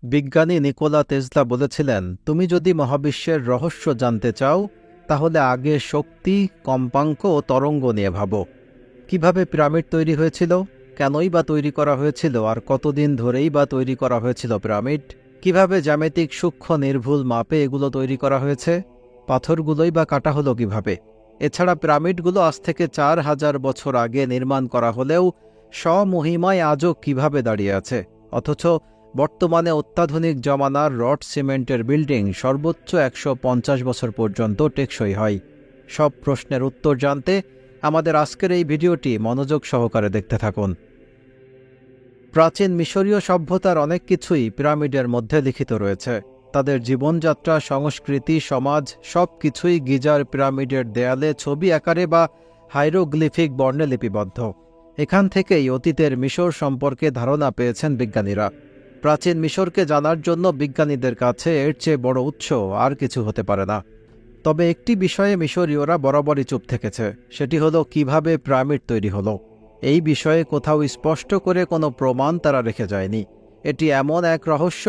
বিজ্ঞানী Nikola Tesla বলেছিলেন, তুমি যদি মহাবিশ্বের রহস্য জানতে চাও তাহলে আগে শক্তি, কম্পাঙ্ক ও তরঙ্গ নিয়ে ভাবো। কিভাবে পিরামিড তৈরি হয়েছিল, কেনই বা তৈরি করা হয়েছিল, আর কতদিন ধরেই বা তৈরি করা হয়েছিল পিরামিড, কিভাবে জ্যামিতিক সূক্ষ্ম নির্ভুল মাপে এগুলো তৈরি করা হয়েছে, পাথরগুলোই বা কাটা হলো কিভাবে। এছাড়া পিরামিডগুলো আজ থেকে ৪,০০০ বছর আগে নির্মাণ করা হলেও স্বমহিমায় আজও কিভাবে দাঁড়িয়ে আছে, অথচ বর্তমানে অত্যাধুনিক জমানার রড সিমেন্টের বিল্ডিং সর্বোচ্চ ১৫০ বছর পর্যন্ত টেকসই হয়। সব প্রশ্নের উত্তর জানতে আমাদের আজকের এই ভিডিওটি মনোযোগ সহকারে দেখতে থাকুন। প্রাচীন মিশরীয় সভ্যতার অনেক কিছুই পিরামিডের মধ্যে লিখিত রয়েছে। তাদের জীবনযাত্রা, সংস্কৃতি, সমাজ সব কিছুই গিজার পিরামিডের দেয়ালে ছবি আকারে বা হাইরোগ্লিফিক বর্ণে লিপিবদ্ধ। এখান থেকেই অতীতের মিশর সম্পর্কে ধারণা পেয়েছেন বিজ্ঞানীরা। প্রাচীন মিশরকে জানার জন্য বিজ্ঞানীদের কাছে এর চেয়ে বড় উৎস আর কিছু হতে পারে না। তবে একটি বিষয়ে মিশরীয়রা বরাবরই চুপ থেকেছে, সেটি হলো কিভাবে পিরামিড তৈরি হলো। এই বিষয়ে কোথাও স্পষ্ট করে কোনো প্রমাণ তারা রেখে যায়নি। এটি এমন এক রহস্য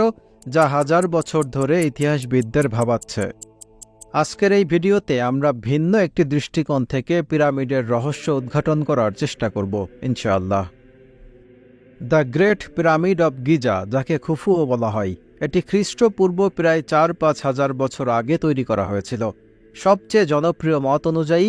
যা হাজার বছর ধরে ইতিহাসবিদদের ভাবাচ্ছে। আজকের এই ভিডিওতে আমরা ভিন্ন একটি দৃষ্টিকোণ থেকে পিরামিডের রহস্য উদ্ঘাটন করার চেষ্টা করব ইনশাআল্লাহ। The great pyramid of Giza, যাকে খুফুও বলা হয়, এটি খ্রিস্টপূর্ব প্রায় ৪-৫ হাজার বছর আগে তৈরি করা হয়েছিল। সবচেয়ে জনপ্রিয় মত অনুযায়ী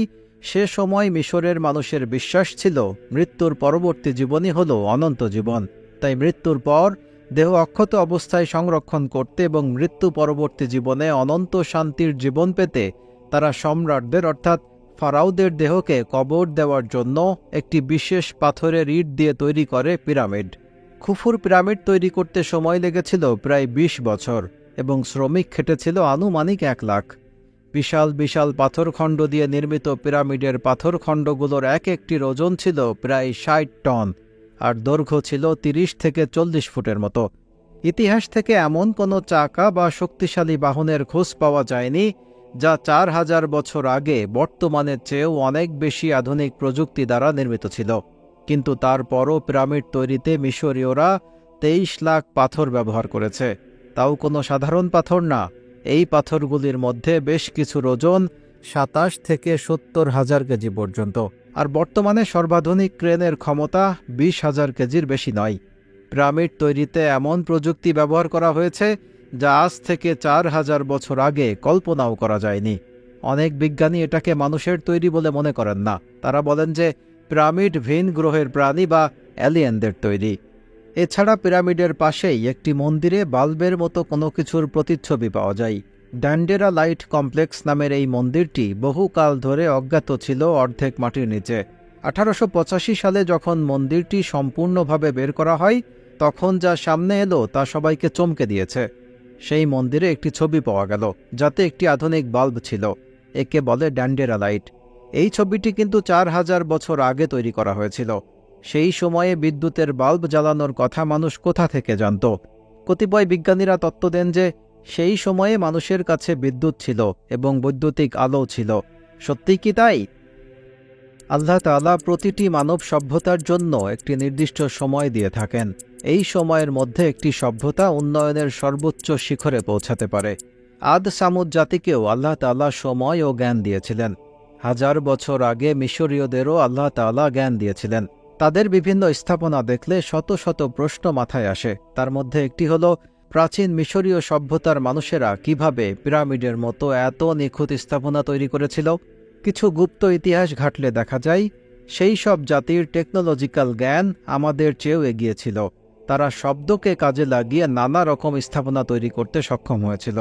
সে সময় মিশরের মানুষের বিশ্বাস ছিল মৃত্যুর পরবর্তী জীবনই হল অনন্ত জীবন। তাই মৃত্যুর পর দেহ অক্ষত অবস্থায় সংরক্ষণ করতে এবং মৃত্যু পরবর্তী জীবনে অনন্ত শান্তির জীবন পেতে তারা সম্রাটদের অর্থাৎ ফারাওদের দেহকে কবর দেওয়ার জন্য একটি বিশেষ পাথরের ইট দিয়ে তৈরি করে পিরামিড। খুফুর পিরামিড তৈরি করতে সময় লেগেছিল প্রায় ২০ বছর এবং শ্রমিক খেটেছিল আনুমানিক ১ লাখ। বিশাল বিশাল পাথরখণ্ড দিয়ে নির্মিত পিরামিডের পাথরখণ্ডগুলোর এক একটির ওজন ছিল প্রায় ৬০ টন আর দৈর্ঘ্য ছিল ৩০ থেকে ৪০ ফুটের মতো। ইতিহাস থেকে এমন কোনো চাকা বা শক্তিশালী বাহনের খোঁজ পাওয়া যায়নি যা ৪,০০০ বছর আগে বর্তমানের চেয়েও অনেক বেশি আধুনিক প্রযুক্তি দ্বারা নির্মিত ছিল। কিন্তু তারপরও পিরামিড তৈরিতে মিশরীয়রা ২৩ লাখ পাথর ব্যবহার করেছে। তাও কোনো সাধারণ পাথর না। এই পাথরগুলির মধ্যে বেশ কিছুর ওজন ২৭ থেকে ৭০ হাজার কেজি পর্যন্ত, আর বর্তমানে সর্বাধুনিক ক্রেনের ক্ষমতা ২০,০০০ কেজির বেশি নয়। পিরামিড তৈরিতে এমন প্রযুক্তি ব্যবহার করা হয়েছে যা আজ থেকে ৪,০০০ বছর আগে কল্পনাও করা যায়নি। অনেক বিজ্ঞানী এটাকে মানুষের তৈরি বলে মনে করেন না। তারা বলেন যে পিরামিড ভিন গ্রহের প্রাণী বা এলিয়েনদের তৈরি। এছাড়া পিরামিডের পাশেই একটি মন্দিরে বাল্বের মতো কোনো কিছুর প্রতিচ্ছবি পাওয়া যায়। ড্যান্ডেরা লাইট কমপ্লেক্স নামের এই মন্দিরটি বহুকাল ধরে অজ্ঞাত ছিল অর্ধেক মাটির নিচে। ১৮৮৫ সালে যখন মন্দিরটি সম্পূর্ণভাবে বের করা হয় তখন যা সামনে এলো তা সবাইকে চমকে দিয়েছে। সেই মন্দিরে একটি ছবি পাওয়া গেল যাতে একটি আধুনিক বাল্ব ছিল। একে বলে ড্যান্ডেরা লাইট। এই ছবিটি কিন্তু ৪,০০০ বছর আগে তৈরি করা হয়েছিল। সেই সময়ে বিদ্যুতের বাল্ব জ্বালানোর কথা মানুষ কোথা থেকে জানত? কতিপয় বিজ্ঞানীরা তত্ত্ব দেন যে সেই সময়ে মানুষের কাছে বিদ্যুৎ ছিল এবং বৈদ্যুতিক আলো ছিল। সত্যিই কি তাই? আল্লাহ তাআলা প্রতিটি মানব সভ্যতার জন্য একটি নির্দিষ্ট সময় দিয়ে থাকেন। এই সময়ের মধ্যে একটি সভ্যতা উন্নয়নের সর্বোচ্চ শিখরে পৌঁছাতে পারে। আদ সামুদ জাতিকেও আল্লাহ তাআলা সময় ও জ্ঞান দিয়েছিলেন। হাজার বছর আগে মিশরীয়দেরও আল্লাহ তাআলা জ্ঞান দিয়েছিলেন। তাদের বিভিন্ন স্থাপনা দেখলে শত শত প্রশ্ন মাথায় আসে। তার মধ্যে একটি হলো, প্রাচীন মিশরীয় সভ্যতার মানুষেরা কিভাবে পিরামিডের মতো এত নিখুঁত স্থাপনা তৈরি করেছিল? কিছু গুপ্ত ইতিহাস ঘাটলে দেখা যায় সেই সব জাতির টেকনোলজিক্যাল জ্ঞান আমাদের চেয়েও এগিয়ে ছিল। তারা শব্দকে কাজে লাগিয়ে নানা রকম স্থাপনা তৈরি করতে সক্ষম হয়েছিল।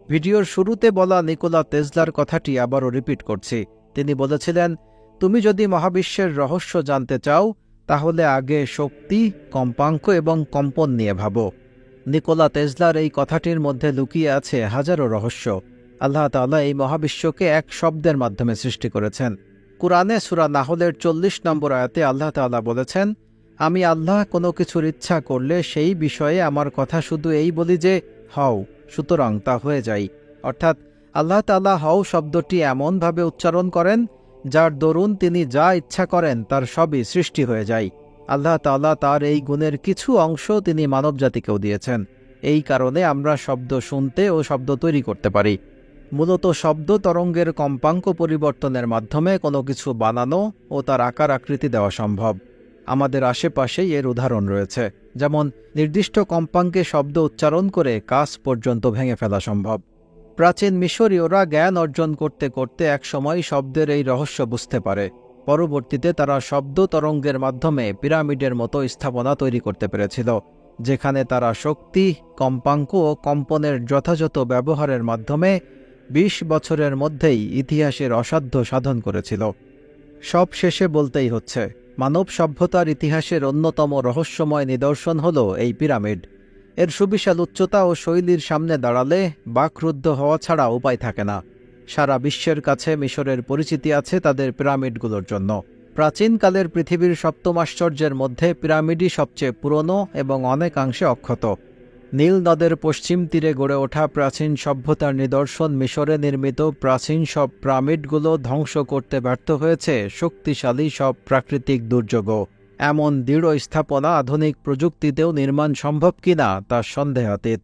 ভিডিওর শুরুতে বলা নিকোলা তেসলার কথাটি আবারও রিপিট করছি। তিনি বলেছিলেন, তুমি যদি মহাবিশ্বের রহস্য জানতে চাও তাহলে আগে শক্তি, কম্পাঙ্ক এবং কম্পন নিয়ে ভাবো। নিকোলা তেসলার এই কথাটির মধ্যে লুকিয়ে আছে হাজারো রহস্য। আল্লাহ তাআলা এই মহাবিশ্বকে এক শব্দের মাধ্যমে সৃষ্টি করেছেন। কুরআনে সূরা নাহলের ৪০ নম্বর আয়াতে আল্লাহ তাআলা বলেছেন, আমি আল্লাহ কোনো কিছুর ইচ্ছা করলে সেই বিষয়ে আমার কথা শুধু এই বলি যে হও, সুতরাং তা হয়ে যায়। অর্থাৎ আল্লাহ তাআলা হও শব্দটি এমনভাবে উচ্চারণ করেন যার দরুন তিনি যা ইচ্ছা করেন তার সবই সৃষ্টি হয়ে যায়। আল্লাহ তাআলা তার এই গুণের কিছু অংশ তিনি মানবজাতিকেও দিয়েছেন। এই কারণে আমরা শব্দ শুনতে ও শব্দ তৈরি করতে পারি। মূলত শব্দ তরঙ্গের কম্পাঙ্ক পরিবর্তনের মাধ্যমে কোনো কিছু বানানো ও তার আকার আকৃতি দেওয়া সম্ভব। আমাদের আশেপাশেই এর উদাহরণ রয়েছে, যেমন নির্দিষ্ট কম্পাঙ্কে শব্দ উচ্চারণ করে কাচ পর্যন্ত ভেঙে ফেলা সম্ভব। প্রাচীন মিশরীয়রা জ্ঞান অর্জন করতে করতে একসময় শব্দের এই রহস্য বুঝতে পারে। পরবর্তীতে তারা শব্দ তরঙ্গের মাধ্যমে পিরামিডের মতো স্থাপনা তৈরি করতে পেরেছিল, যেখানে তারা শক্তি, কম্পাঙ্ক ও কম্পনের যথাযথ ব্যবহারের মাধ্যমে ২০ বছরের মধ্যেই ইতিহাসের অসাধ্য সাধন করেছিল। সব শেষে বলতেই হচ্ছে, মানব সভ্যতার ইতিহাসের অন্যতম রহস্যময় নিদর্শন হল এই পিরামিড। এর সুবিশাল উচ্চতা ও শৈলীর সামনে দাঁড়ালে বাকরুদ্ধ হওয়া ছাড়া উপায় থাকে না। সারা বিশ্বের কাছে মিশরের পরিচিতি আছে তাদের পিরামিডগুলোর জন্য। প্রাচীনকালের পৃথিবীর সপ্তম আশ্চর্যের মধ্যে পিরামিডই সবচেয়ে পুরনো এবং অনেকাংশে অক্ষত। নীল নদের পশ্চিম তীরে গড়ে ওঠা প্রাচীন সভ্যতার নিদর্শন মিশরে নির্মিত প্রাচীন সব পিরামিডগুলো ধ্বংস করতে ব্যর্থ হয়েছে শক্তিশালী সব প্রাকৃতিক দুর্যোগও। এমন দৃঢ় স্থাপনা আধুনিক প্রযুক্তিতেও নির্মাণ সম্ভব কিনা তা সন্দেহাতীত।